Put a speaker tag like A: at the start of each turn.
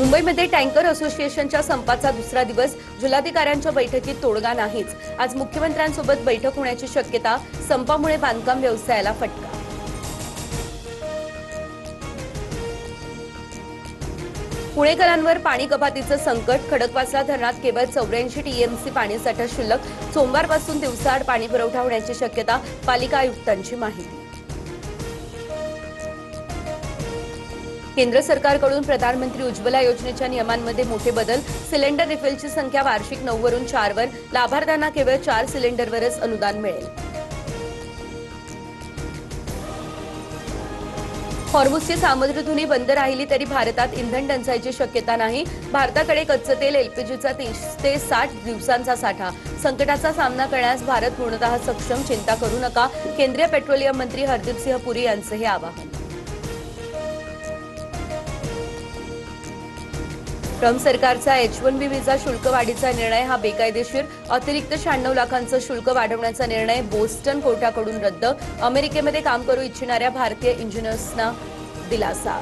A: मुंबईमध्ये टँकर असोसिएशनच्या संपाचा दुसरा दिवस. जिल्हाधिकाऱ्यांच्या बैठकीत तोडगा नाहीच. आज मुख्यमंत्र्यांसोबत बैठक होण्याची शक्यता. संपामुळे बांधकाम व्यवसायाला फटका. पुणेकरांवर पाणी कपातीचं संकट. खडकवासला धरणात केवळ 84 टीएमसी पाणीसाठा शिल्लक. सोमवारपासून दिवसाआड पाणी पुरवठा होण्याची शक्यता. पालिका आयुक्तांची माहिती. केंद्र सरकारकडून प्रधानमंत्री उज्ज्वला योजनेच्या नियमांमध्ये मोठे बदल. सिलेंडर रिफिलची संख्या वार्षिक 9 वरून 4 वर. लाभार्थ्यांना केवळ 4 सिलेंडरवरच अनुदान मिळेल. हॉर्मुझची सामुद्रधुनी बंद राहिली तरी भारतात इंधन टंचाईची शक्यता नाही. भारताकडे कच्चं तेल एलपीजीचा 30 ते 60 दिवसांचा साठा. संकटाचा सामना करण्यास भारत पूर्णतः सक्षम. चिंता करू नका. केंद्रीय पेट्रोलियम मंत्री हरदीपसिंह पुरी यांचं हे आवाहन. ट्रम्प सरकारचा H-1B व्हिसा शुल्क वाढीचा निर्णय हा बेकायदेशीर. अतिरिक्त 96 लाखांचं शुल्क वाढवण्याचा निर्णय बोस्टन कोर्टाकडून रद्द. अमेरिकेमध्ये काम करू इच्छिणाऱ्या भारतीय इंजिनियर्सना दिलासा.